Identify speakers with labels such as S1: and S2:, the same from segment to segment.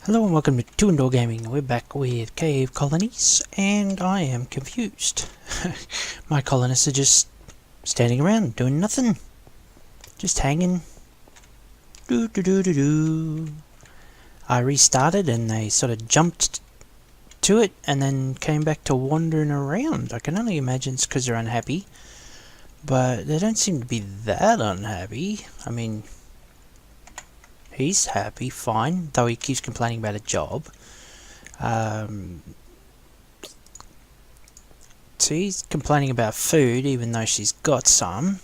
S1: Hello and welcome to Two Indoor Gaming. We're back with Cave Colonies, and I am confused. My colonists are just standing around doing nothing, just hanging. Do do do do do. I restarted and they sort of jumped to it and then came back to wandering around. I can only imagine it's because they're unhappy, but they don't seem to be that unhappy. I mean, he's happy, fine, though he keeps complaining about a job. She's complaining about food, even though she's got some.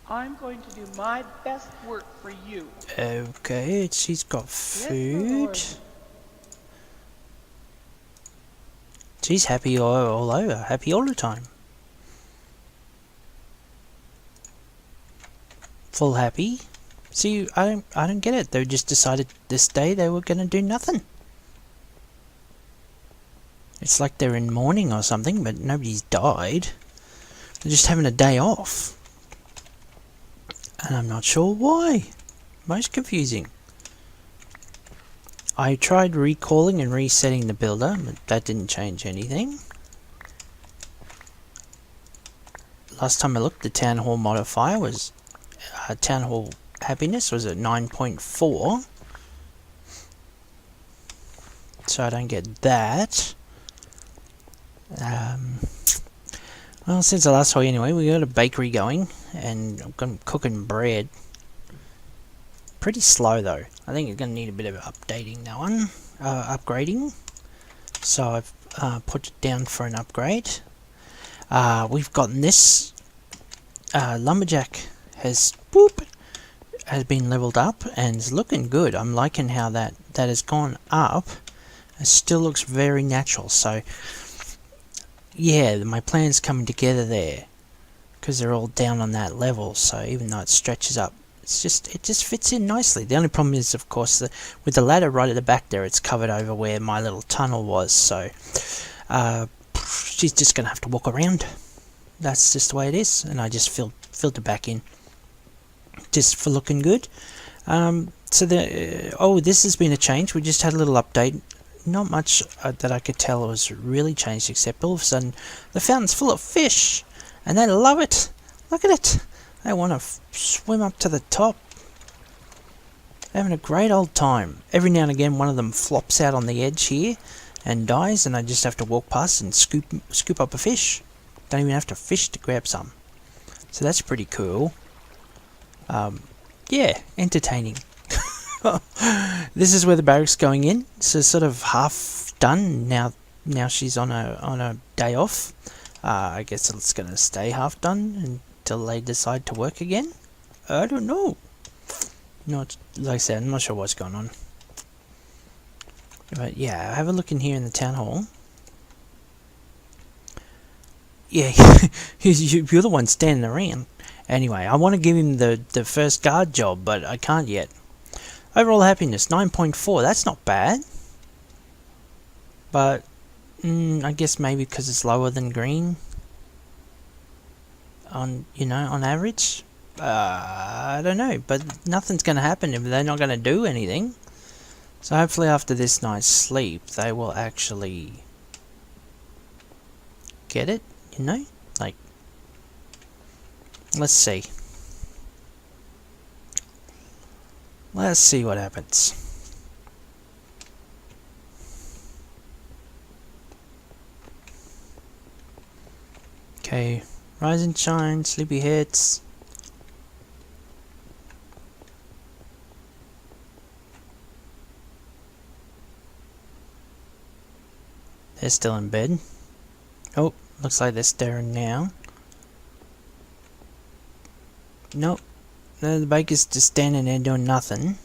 S2: I'm going to do my best work for you.
S1: Okay, she's got food.
S2: Yes,
S1: She's happy all over, happy all the time. Full happy. See, I don't get it. They just decided this day they were gonna do nothing. It's like they're in mourning or something, but nobody's died. They're just having a day off. And I'm not sure why. Most confusing. I tried recalling and resetting the builder, but that didn't change anything. Last time I looked, the Town Hall modifier was... Town Hall happiness was at 9.4. So I don't get that. Well, since I last saw you anyway, we got a bakery going, and I'm cooking bread. Pretty slow though. I think it's going to need a bit of updating, that one. Upgrading. So I've put it down for an upgrade. We've gotten this. Lumberjack has been leveled up and is looking good. I'm liking how that has gone up. It still looks very natural. So yeah, my plan's coming together there, because they're all down on that level. So even though it stretches up, it just fits in nicely. The only problem is, of course, that with the ladder right at the back there, it's covered over where my little tunnel was. So she's just gonna have to walk around. That's just the way it is, and I just filled it back in, just for looking good. So this has been a change. We just had a little update. Not much that I could tell was really changed, except all of a sudden the fountain's full of fish, and they love it. Look at it. They want to swim up to the top. They're having a great old time. Every now and again one of them flops out on the edge here and dies, and I just have to walk past and scoop up a fish. Don't even have to fish to grab some. So that's pretty cool. Yeah, entertaining. This is where the barracks going in. So sort of half done now. Now she's on a day off. I guess it's gonna stay half done until they decide to work again. I don't know. Not like I said, I'm not sure what's going on. But yeah, have a look in here in the town hall. Yeah, you're the one standing around. Anyway, I want to give him the first guard job, but I can't yet. Overall happiness, 9.4. That's not bad. But, I guess maybe because it's lower than green. On average. I don't know. But nothing's going to happen if they're not going to do anything. So hopefully after this night's sleep, they will actually get it. Like, let's see. Let's see what happens. Okay, rise and shine, sleepyheads. They're still in bed. Oh, looks like they're stirring now. Nope. No, the baker's just standing there doing nothing.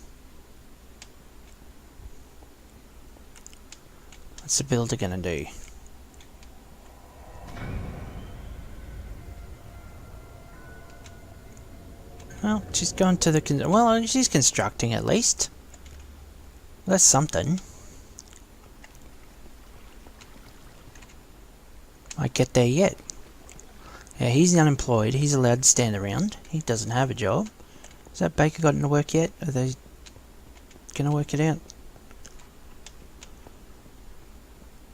S1: What's the builder gonna do? Well, she's gone to the... Well, she's constructing at least. That's something. Might get there yet. Yeah, he's unemployed. He's allowed to stand around. He doesn't have a job. Has that baker gotten to work yet? Are they Can I work it out?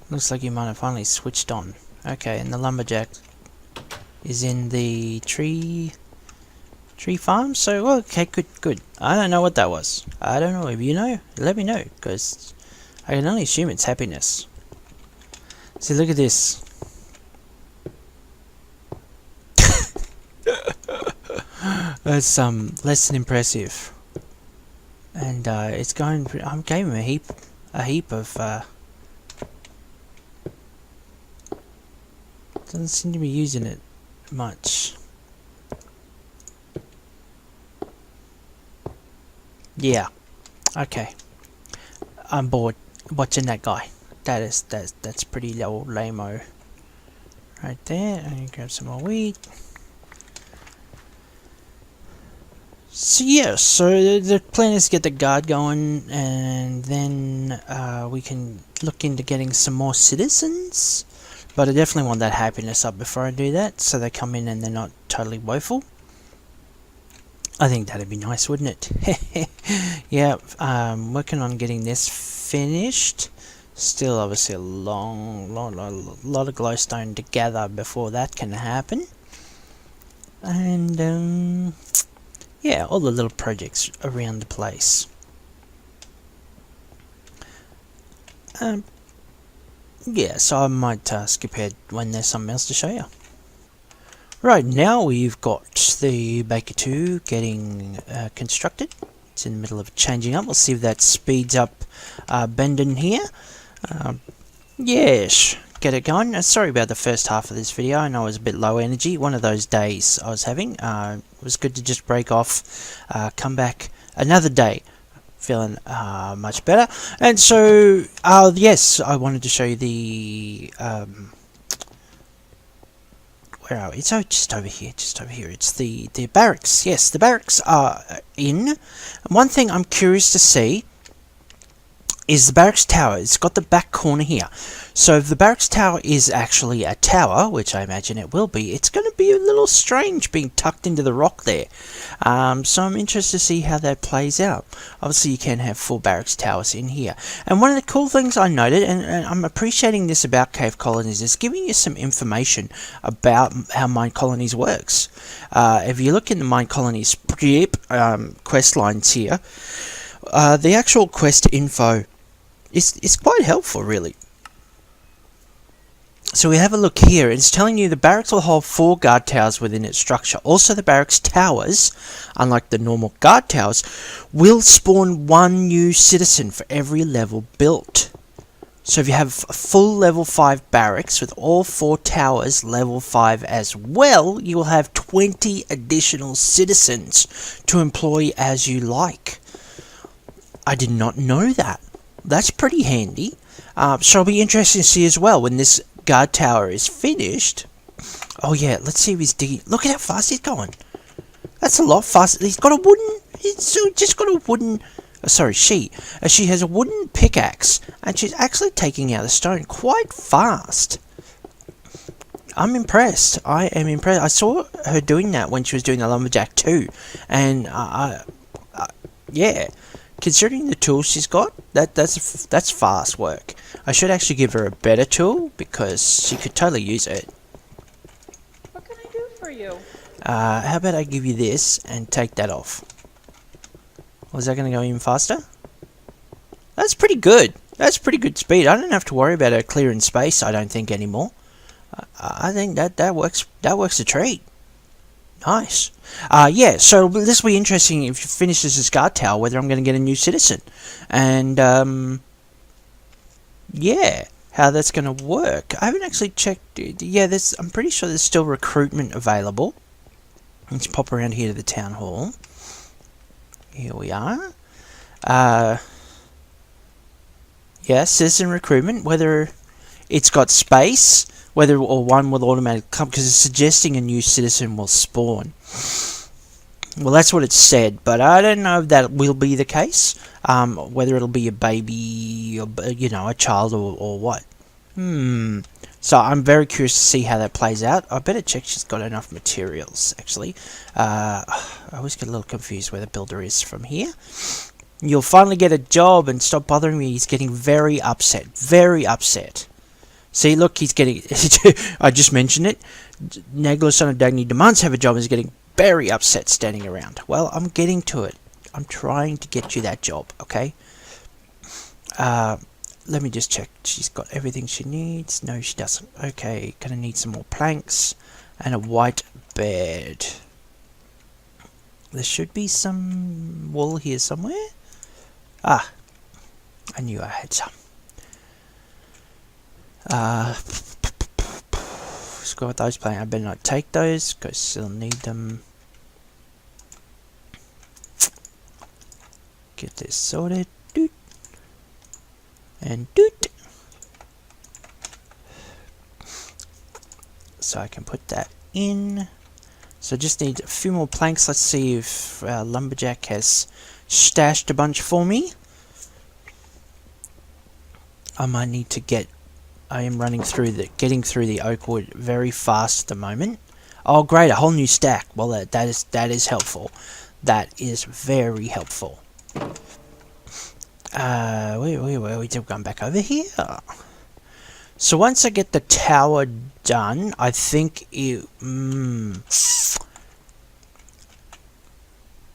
S1: Looks like you might have finally switched on. Okay, and the lumberjack is in the tree farm. So okay, good. I don't know what that was. I don't know. If you know, let me know, because I can only assume it's happiness. See, look at this. That's less than impressive. And it's going. I gave him a heap of. Doesn't seem to be using it much. Yeah. Okay. I'm bored watching that guy. That's pretty old lame-o. Right there. And you grab some more wheat. So yeah, so the plan is to get the guard going, and then we can look into getting some more citizens. But I definitely want that happiness up before I do that, so they come in and they're not totally woeful. I think that'd be nice, wouldn't it? Yeah, working on getting this finished. Still, obviously, a lot of glowstone to gather before that can happen. And yeah, all the little projects around the place. Yeah, so I might skip ahead when there's something else to show you. Right, now we've got the Baker 2 getting constructed. It's in the middle of changing up. We'll see if that speeds up Bendon here. Yes, get it going. Sorry about the first half of this video. I know it was a bit low energy. One of those days I was having. It was good to just break off, come back another day. Feeling much better. And so, yes, I wanted to show you the... where are we? It's just over here, It's the barracks. Yes, the barracks are in. One thing I'm curious to see is the barracks tower. It's got the back corner here. So if the barracks tower is actually a tower, which I imagine it will be, it's going to be a little strange being tucked into the rock there. So I'm interested to see how that plays out. Obviously you can have full barracks towers in here. And one of the cool things I noted, and I'm appreciating this about Cave Colonies, is giving you some information about how Mine Colonies works. If you look in the Mine Colonies quest lines here, the actual quest info is quite helpful, really. So we have a look here. It's telling you the barracks will hold 4 guard towers within its structure. Also, the barracks towers, unlike the normal guard towers, will spawn 1 new citizen for every level built. So if you have a full level 5 barracks with all 4 towers level 5 as well, you will have 20 additional citizens to employ as you like. I did not know that. That's pretty handy. So it'll be interesting to see as well when this guard tower is finished. Oh yeah, let's see if he's digging. Look at how fast he's going. That's a lot faster. He's got a wooden... He's just got a wooden... sorry, she. She has a wooden pickaxe, and she's actually taking out the stone quite fast. I'm impressed. I am impressed. I saw her doing that when she was doing the lumberjack too, and yeah. Considering the tools she's got, that's fast work. I should actually give her a better tool because she could totally use it.
S2: What can I do for you?
S1: How about I give you this and take that off? Was that going to go even faster? That's pretty good. That's pretty good speed. I don't have to worry about her clearing space, I don't think, anymore. I think that works. That works a treat. Nice. Yeah, so this will be interesting if you finish this guard tower, whether I'm going to get a new citizen. And, yeah, how that's going to work. I haven't actually checked. Yeah, I'm pretty sure there's still recruitment available. Let's pop around here to the town hall. Here we are. Yeah, citizen recruitment, whether it's got space, whether or one will automatically come, because it's suggesting a new citizen will spawn. Well, that's what it said, but I don't know if that will be the case. Whether it'll be a baby, or, you know, a child, or what. So I'm very curious to see how that plays out. I better check she's got enough materials, actually. I always get a little confused where the builder is from here. You'll finally get a job and stop bothering me. He's getting very upset. Very upset. See, look, he's getting... I just mentioned it. Nagler, son of Dagny, demands to have a job and is getting very upset standing around. Well, I'm getting to it. I'm trying to get you that job, okay? Let me just check. She's got everything she needs. No, she doesn't. Okay, gonna need some more planks and a white bed. There should be some wool here somewhere. Ah, I knew I had some. Let's go with those planks. I better not take those because I'll need them. Get this sorted. Doot. And doot. So I can put that in. So just need a few more planks. Let's see if Lumberjack has stashed a bunch for me. I might need to get... I am running through getting through the oak wood very fast at the moment. Oh great, a whole new stack. Well that is helpful. That is very helpful. We're going back over here. So once I get the tower done, I think it...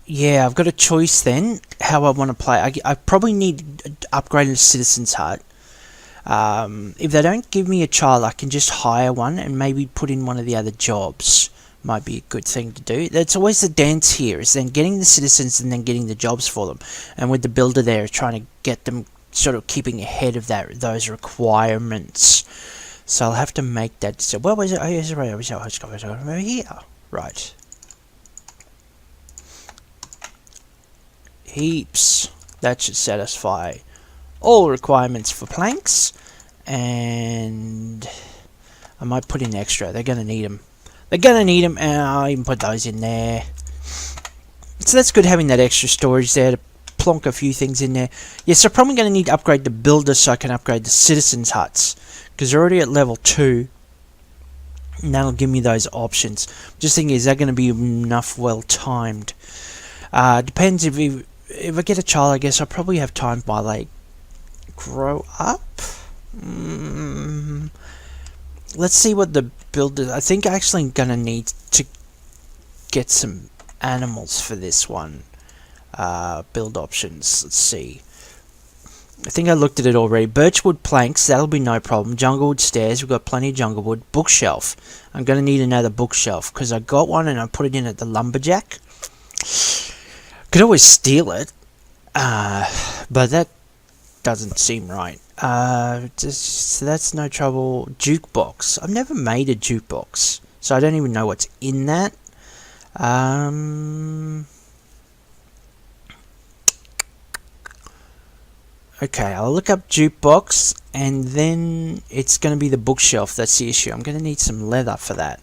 S1: yeah, I've got a choice then, how I want to play. I probably need to upgrade a citizen's hut. If they don't give me a child, I can just hire one and maybe put in one of the other jobs. Might be a good thing to do. That's always the dance here, is then getting the citizens and then getting the jobs for them. And with the builder there, trying to get them sort of keeping ahead of those requirements. So I'll have to make that. So where was it? Oh, yes, right. Over here. Right. Heaps. That should satisfy all requirements for planks. And I might put in extra. They're going to need them. They're going to need them, and I'll even put those in there. So that's good having that extra storage there to plonk a few things in there. Yes, I'm probably going to need to upgrade the builder so I can upgrade the citizens' huts. Because they're already at level 2. And that'll give me those options. Just thinking, is that going to be enough well-timed? Depends if I get a child, I guess I'll probably have time while they grow up. Let's see what the builder... I think I'm actually going to need to get some animals for this one. Build options. Let's see. I think I looked at it already. Birchwood planks, that'll be no problem. Junglewood stairs, we've got plenty of junglewood. Bookshelf. I'm going to need another bookshelf because I got one and I put it in at the Lumberjack. Could always steal it. But that doesn't seem right. So that's no trouble. Jukebox. I've never made a jukebox, so I don't even know what's in that. Okay, I'll look up jukebox, and then it's going to be the bookshelf. That's the issue. I'm going to need some leather for that,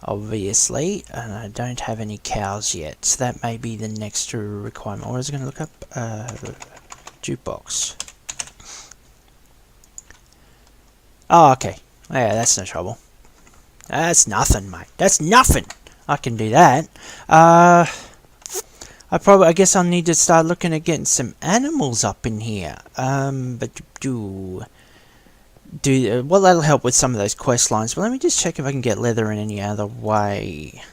S1: obviously, and I don't have any cows yet, so that may be the next requirement. What was I going to look up? Jukebox. Oh, okay. Yeah, that's no trouble. That's nothing, mate. That's nothing. I can do that. I guess I'll need to start looking at getting some animals up in here. But well, that'll help with some of those quest lines. But let me just check if I can get leather in any other way.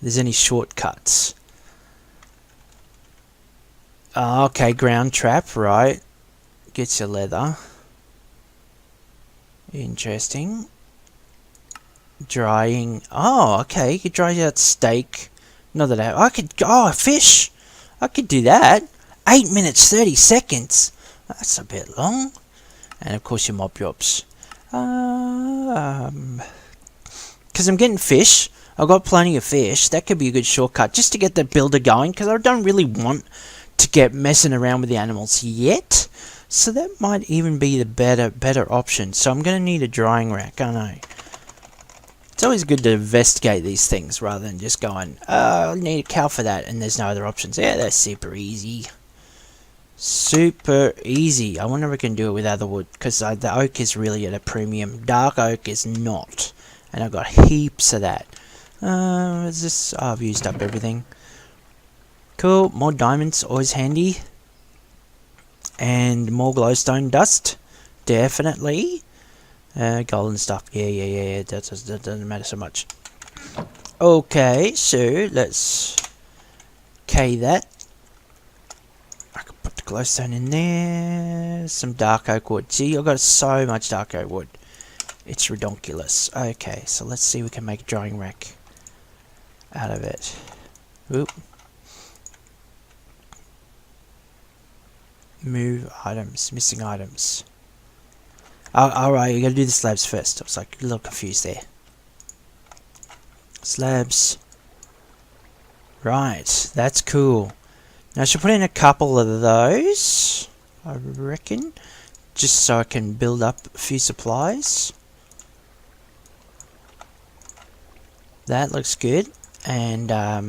S1: There's any shortcuts? Oh, okay, ground trap, right. Gets your leather. Interesting. Drying. Oh, okay, you could dry out steak. Not that I could... Oh, fish! I could do that. 8 minutes, 30 seconds. That's a bit long. And of course your mob jobs. Because I'm getting fish. I've got plenty of fish. That could be a good shortcut just to get the builder going. Because I don't really want to get messing around with the animals yet. So that might even be the better option. So I'm going to need a drying rack, aren't I? It's always good to investigate these things rather than just going, I need a cow for that and there's no other options. Yeah, that's super easy. Super easy. I wonder if I can do it with other wood, because the oak is really at a premium. Dark oak is not. And I've got heaps of that. Is this? Oh, I've used up everything. Cool. More diamonds, always handy. And more glowstone dust, definitely. Golden stuff. Yeah. That doesn't matter so much. Okay, so let's K that. I could put the glowstone in there. Some dark oak wood. See, I've got so much dark oak wood. It's redonkulous. Okay, so let's see if we can make a drying rack out of it. Oop. Move items. Missing items. Oh, alright, you gotta do the slabs first. I was like a little confused there. Slabs. Right, that's cool. Now I should put in a couple of those, I reckon, just so I can build up a few supplies. That looks good, and I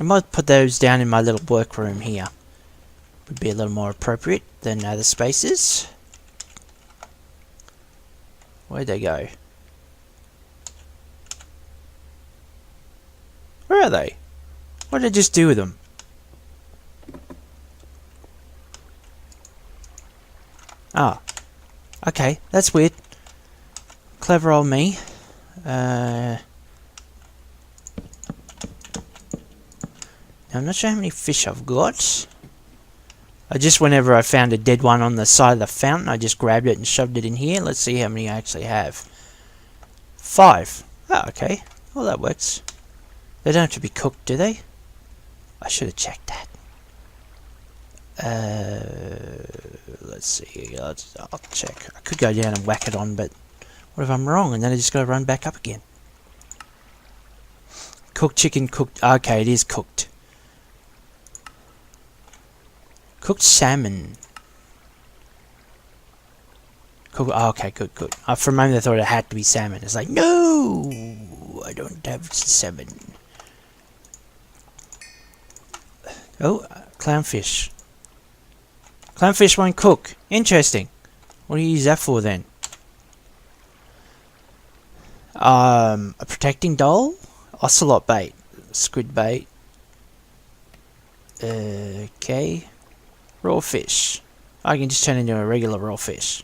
S1: might put those down in my little workroom here. Would be a little more appropriate than other spaces. Where'd they go? Where are they? What did I just do with them? Ah. Okay, that's weird. Clever old me. Now I'm not sure how many fish I've got. Whenever I found a dead one on the side of the fountain, I just grabbed it and shoved it in here. Let's see how many I actually have. 5. Oh, okay. Well, that works. They don't have to be cooked, do they? I should have checked that. Let's see. I'll check. I could go down and whack it on, but what if I'm wrong and then I just got to run back up again? Cooked chicken, cooked... Okay, it is cooked. Cooked salmon. Okay, good. For a moment I thought it had to be salmon. It's like, no! I don't have salmon. Oh, clownfish. Clownfish won't cook. Interesting. What do you use that for then? A protecting doll? Ocelot bait. Squid bait. Okay. Raw fish. I can just turn into a regular raw fish.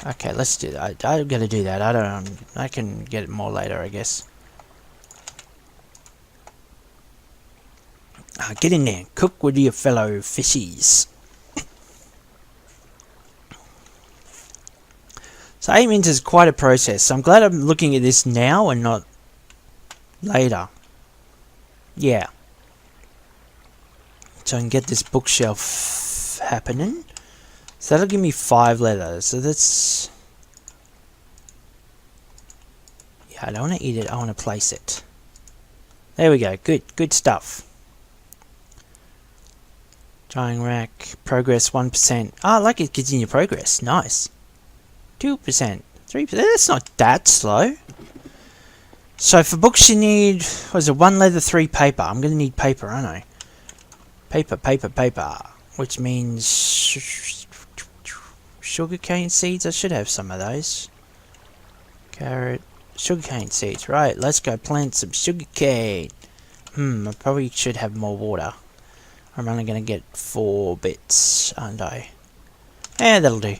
S1: Okay, let's do that. I'm gonna do that. I can get it more later, I guess. Get in there. Cook with your fellow fishies. So 8 minutes is quite a process. So I'm glad I'm looking at this now and not later. Yeah. So I can get this bookshelf happening. So that'll give me 5 leather. So that's... Yeah, I don't want to eat it. I want to place it. There we go. Good stuff. Drying rack. Progress 1%. Ah, I like it gives you your progress. Nice. 2%. 3%. That's not that slow. So for books you need... What is it? 1 leather, 3 paper. I'm going to need paper, aren't I? Paper. Which means... Sugarcane seeds? I should have some of those. Carrot. Sugarcane seeds. Right, let's go plant some sugarcane. I probably should have more water. I'm only going to get 4 bits, aren't I? Yeah, that'll do.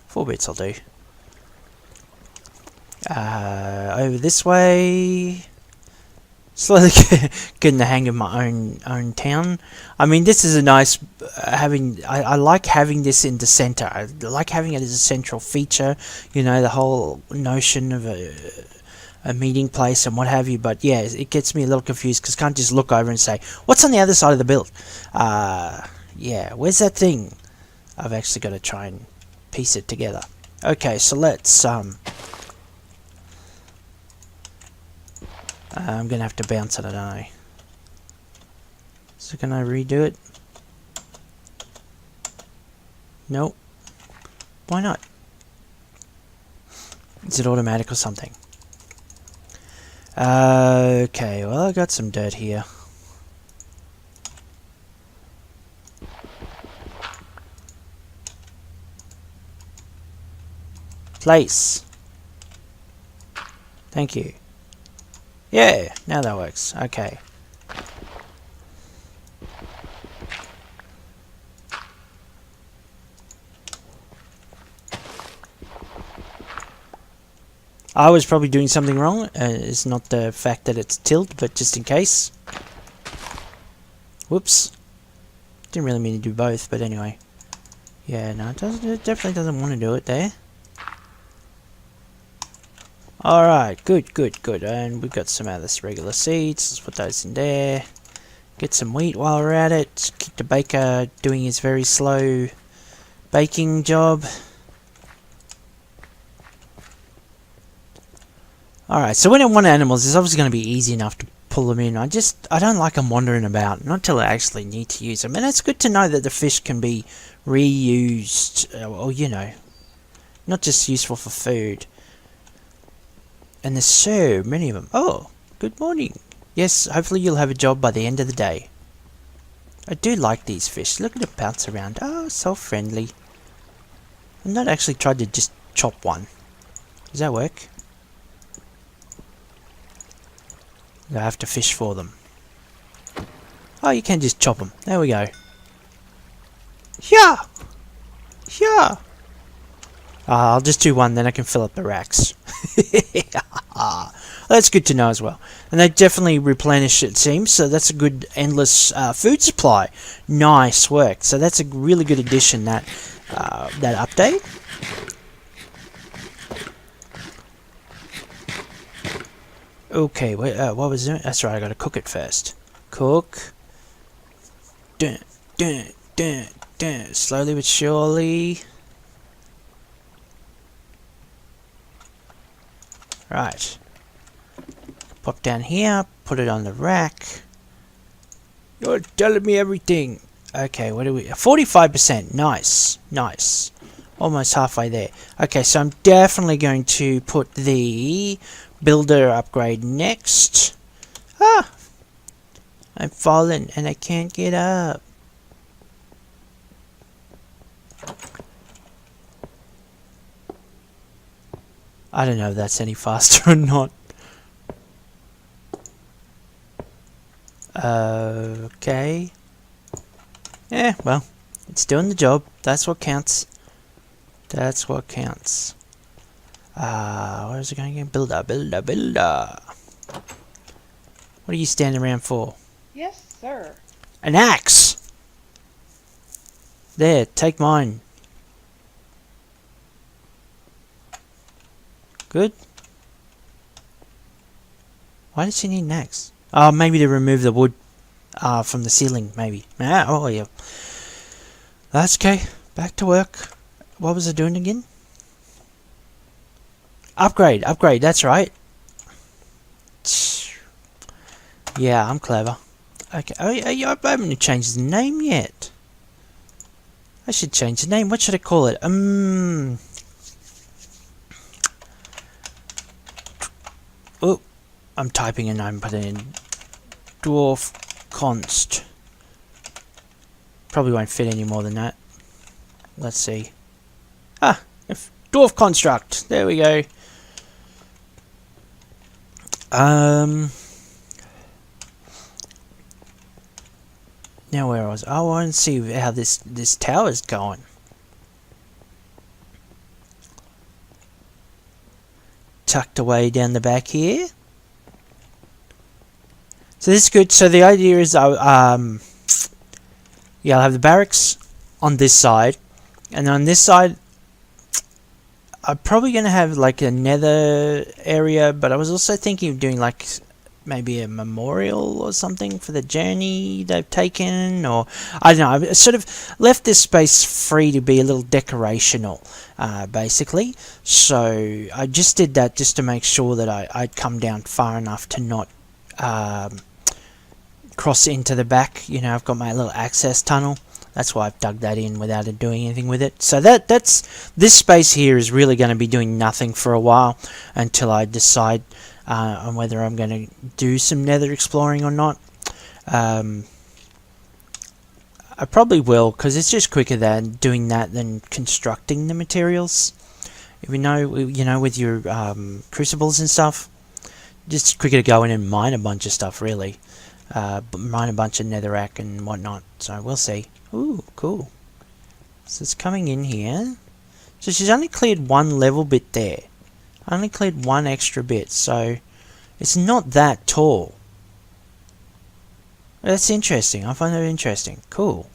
S1: 4 bits will do. Over this way. Slowly getting the hang of my own town. I mean, this is a nice I like having this in the center. I like having it as a central feature. You know, the whole notion of a meeting place and what have you. But yeah, it gets me a little confused because I can't just look over and say, what's on the other side of the build? Yeah, where's that thing? I've actually got to try and piece it together. Okay, so let's I'm gonna have to bounce it, I don't know. So can I redo it? Nope. Why not? Is it automatic or something? Okay, well I got some dirt here. Place. Thank you. Yeah, now that works. Okay. I was probably doing something wrong. It's not the fact that it's tilt, but just in case. Whoops. Didn't really mean to do both, but anyway. Yeah, no, it definitely doesn't want to do it there. Alright, good, good, good. And we've got some of this regular seeds. Let's put those in there. Get some wheat while we're at it. Keep the baker doing his very slow baking job. Alright, so when I want animals, it's obviously going to be easy enough to pull them in. I don't like them wandering about, not till I actually need to use them. And it's good to know that the fish can be reused, or you know, not just useful for food. And there's so many of them. Oh, good morning. Yes, hopefully you'll have a job by the end of the day. I do like these fish. Look at them bounce around. Oh, so friendly. I've not actually tried to just chop one. Does that work? I have to fish for them. Oh, you can just chop them. There we go. Yeah! Yeah! I'll just do one, then I can fill up the racks. That's good to know as well. And they definitely replenish, it seems, so that's a good endless food supply. Nice work. So that's a really good addition, that update. Okay, wait, what was it? That's right, I gotta cook it first. Cook. Dun, dun, dun, dun. Slowly but surely. Right. Pop down here, put it on the rack. You're telling me everything. Okay, what do we... 45%. Nice. Nice. Almost halfway there. Okay, so I'm definitely going to put the builder upgrade next. Ah! I'm falling and I can't get up. I don't know if that's any faster or not. Okay. Yeah, well, it's doing the job. That's what counts. That's what counts. Where's it going again? Builder, builder, builder. What are you standing around for?
S2: Yes, sir.
S1: An axe! There, take mine. Good. Why does she need an axe? Oh, maybe to remove the wood from the ceiling, maybe. Ah, oh, yeah. That's okay. Back to work. What was I doing again? Upgrade, upgrade, that's right. Yeah, I'm clever. Okay, I haven't changed the name yet. I should change the name. What should I call it? Oh, I'm typing and I'm putting in Dwarf Const. Probably won't fit any more than that. Let's see. Ah, Dwarf Construct. There we go. Now where was I? Want to see how this tower's going. Tucked away down the back here. So this is good. So the idea is, yeah, I'll have the barracks on this side, and on this side, I'm probably gonna have like a nether area. But I was also thinking of doing like maybe a memorial or something for the journey they've taken, or I don't know. I've sort of left this space free to be a little decorational, basically. So I just did that just to make sure that I'd come down far enough to not cross into the back. You know, I've got my little access tunnel. That's why I've dug that in without doing anything with it. So that's this space here is really going to be doing nothing for a while until I decide on whether I'm going to do some nether exploring or not. I probably will, because it's just quicker than doing that than constructing the materials. You know, with your crucibles and stuff, just quicker to go in and mine a bunch of stuff, really. Mine a bunch of netherrack and whatnot. So we'll see. Ooh, cool. So it's coming in here. So she's only cleared one level bit there. Only cleared one extra bit, so it's not that tall. That's interesting. I find that interesting. Cool.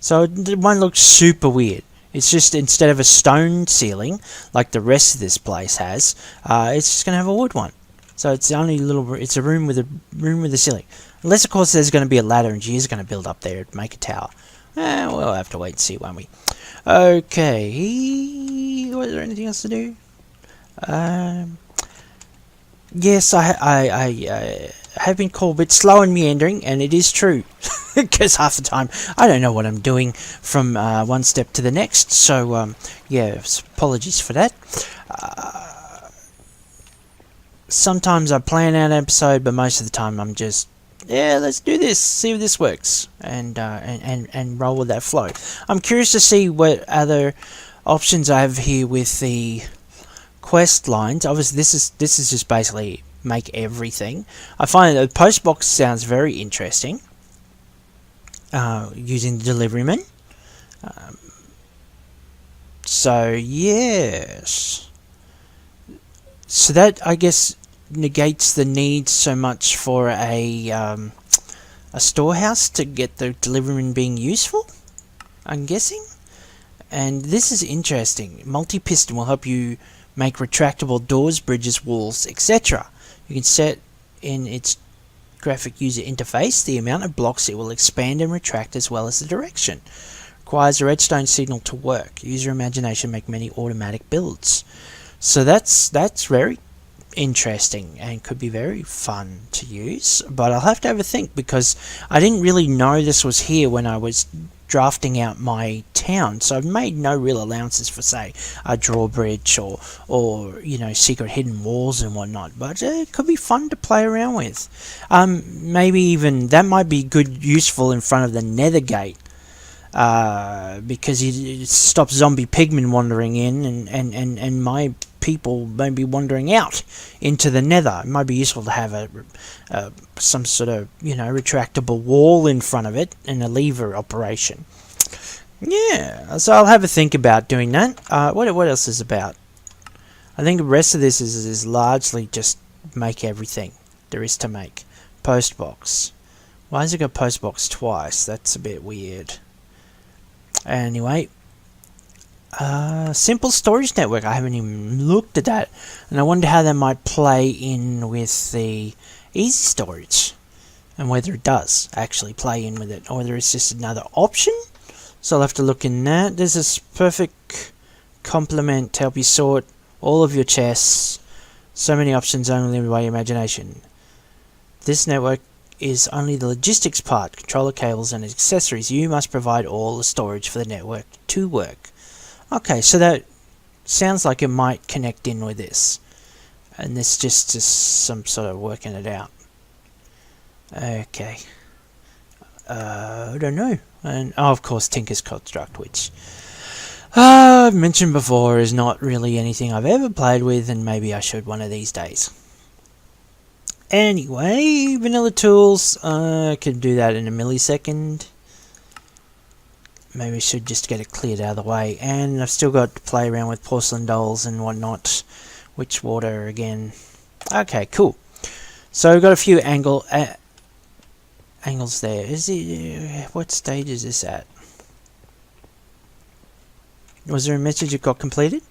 S1: So the one looks super weird. It's just instead of a stone ceiling like the rest of this place has, it's just gonna have a wood one. So it's only it's a room with a ceiling. Unless of course there's gonna be a ladder and she is gonna build up there to make a tower. We'll have to wait and see, won't we? Okay. Was there anything else to do? Yes, I have been called a bit slow and meandering, and it is true. Because half the time I don't know what I'm doing from one step to the next. So, yeah, apologies for that. Sometimes I plan out an episode, but most of the time I'm just, yeah, let's do this, see if this works, and roll with that flow. I'm curious to see what other options I have here with the quest lines. Obviously, this is just basically make everything. I find the post box sounds very interesting. Using the deliveryman. So yes. So that, I guess, negates the need so much for a storehouse to get the deliveryman being useful, I'm guessing. And this is interesting. Multi-piston will help you make retractable doors, bridges, walls, etc. You can set in its graphic user interface the amount of blocks it will expand and retract, as well as the direction. Requires a redstone signal to work. Use your imagination, make many automatic builds. So that's very interesting and could be very fun to use, but I'll have to have a think, because I didn't really know this was here when I was drafting out my town, so I've made no real allowances for, say, a drawbridge or you know, secret hidden walls and whatnot, but it could be fun to play around with. Maybe even that might be good, useful in front of the nether gate, because it stops zombie pigmen wandering in, and my people may be wandering out into the nether. It might be useful to have some sort of, you know, retractable wall in front of it and a lever operation. Yeah, so I'll have a think about doing that. What else is about? I think the rest of this is largely just make everything there is to make. Postbox. Why has it got postbox twice? That's a bit weird. Anyway, simple storage network. I haven't even looked at that, and I wonder how that might play in with the easy storage, and whether it does actually play in with it, or whether it's just another option. So I'll have to look in that. There's this perfect complement to help you sort all of your chests. So many options, only limited by your imagination. This network is only the logistics part, controller cables and accessories. You must provide all the storage for the network to work. Okay, so that sounds like it might connect in with this, and this just some sort of working it out. Okay, I don't know. And of course, Tinker's Construct, which I've mentioned before, is not really anything I've ever played with, and maybe I should one of these days. Anyway, vanilla tools, I can do that in a millisecond. Maybe I should just get it cleared out of the way. And I've still got to play around with porcelain dolls and whatnot. Witch water again. Okay, cool. So we've got a few angles there. Is it? What stage is this at? Was there a message it got completed?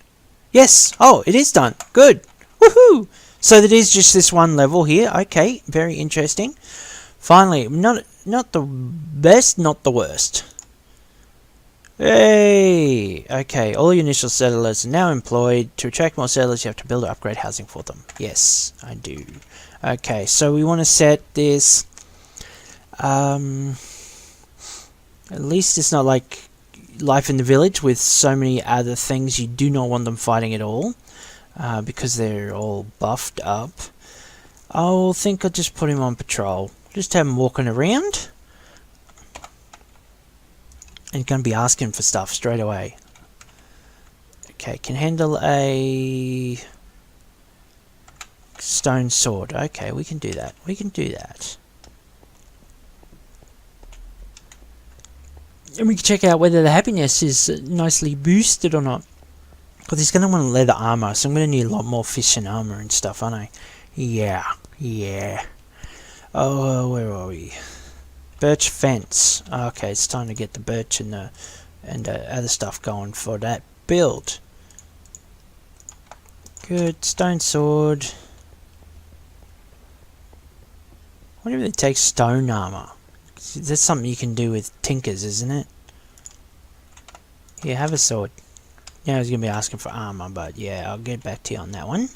S1: Yes! Oh, it is done. Good. Woohoo! So that is just this one level here. Okay, very interesting. Finally, not the best, not the worst. Hey! Okay, all your initial settlers are now employed. To attract more settlers, you have to build or upgrade housing for them. Yes, I do. Okay, so we want to set this... at least it's not like Life in the Village with so many other things you do not want them fighting at all. Because they're all buffed up. I'll think I'll just put him on patrol. Just have him walking around. And he's going to be asking for stuff straight away. Okay, can handle a stone sword. Okay, we can do that. We can do that. And we can check out whether the happiness is nicely boosted or not. Because he's going to want leather armor, so I'm going to need a lot more fish and armor and stuff, aren't I? Yeah, yeah. Oh, where are we? Birch fence. Okay, it's time to get the birch and the other stuff going for that build. Good. Stone sword. I wonder if it takes stone armor. That's something you can do with tinkers, isn't it? Yeah, have a sword. Yeah, I was going to be asking for armor, but yeah, I'll get back to you on that one.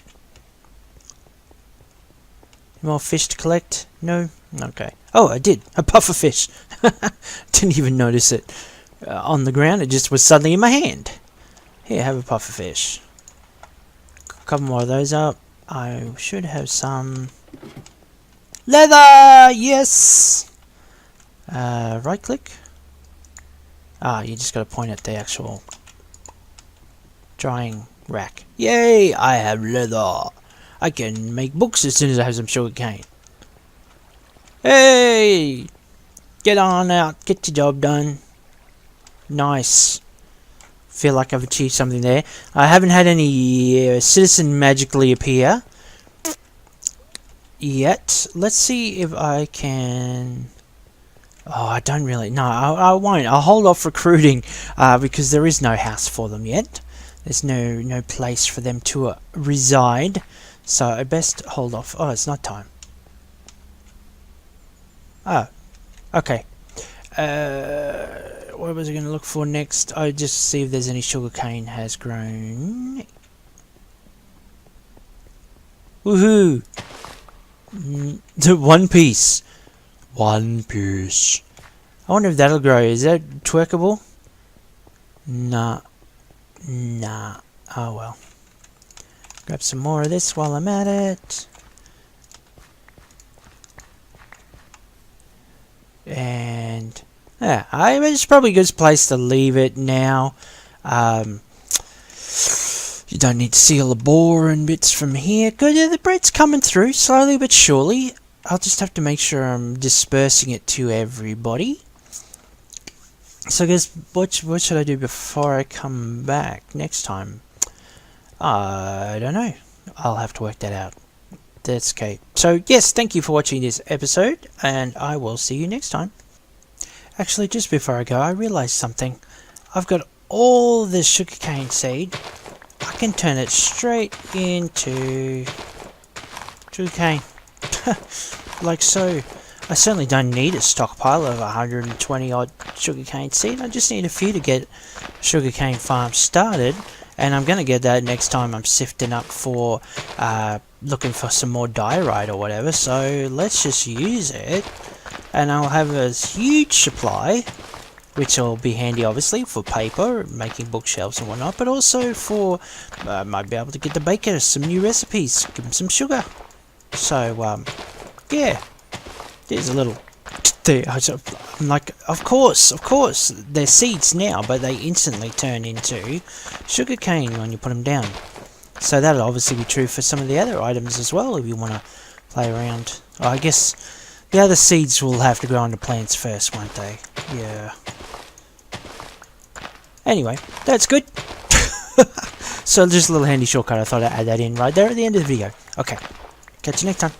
S1: More fish to collect? No? Okay. Oh, I did. A puffer fish. Didn't even notice it on the ground. It just was suddenly in my hand. Here, have a puffer fish. A couple more of those up. I should have some leather! Yes! Right click. Ah, you just got to point at the actual drying rack. Yay! I have leather. I can make books as soon as I have some sugar cane. Hey! Get on out. Get your job done. Nice. Feel like I've achieved something there. I haven't had any citizen magically appear yet. Let's see if I can... Oh, I don't really... No, I won't. I'll hold off recruiting because there is no house for them yet. There's no place for them to reside. So I best hold off. Oh, it's not time. Oh, okay. What was I going to look for next? I just see if there's any sugarcane has grown. Woohoo! One piece. One piece. I wonder if that'll grow. Is that twerkable? Nah. Nah. Oh well. Grab some more of this while I'm at it. And yeah, it's probably a good place to leave it now. You don't need to see all the boar and bits from here. Good, yeah, the bread's coming through slowly but surely. I'll just have to make sure I'm dispersing it to everybody. So I guess what should I do before I come back next time? I don't know. I'll have to work that out. That's okay. So yes, thank you for watching this episode, and I will see you next time. Actually, just before I go, I realised something. I've got all this sugarcane seed. I can turn it straight into sugarcane. Like so. I certainly don't need a stockpile of 120 odd sugarcane seed. I just need a few to get a sugarcane farm started. And I'm going to get that next time I'm sifting up for looking for some more diorite or whatever. So let's just use it. And I'll have a huge supply, which will be handy obviously for paper, making bookshelves and whatnot. But also for, I might be able to get the baker some new recipes, give them some sugar. So, yeah. There's a little... I'm like, of course, they're seeds now, but they instantly turn into sugarcane when you put them down. So that'll obviously be true for some of the other items as well, if you want to play around. Oh, I guess the other seeds will have to grow into plants first, won't they? Yeah. Anyway, that's good. So just a little handy shortcut, I thought I'd add that in right there at the end of the video. Okay, catch you next time.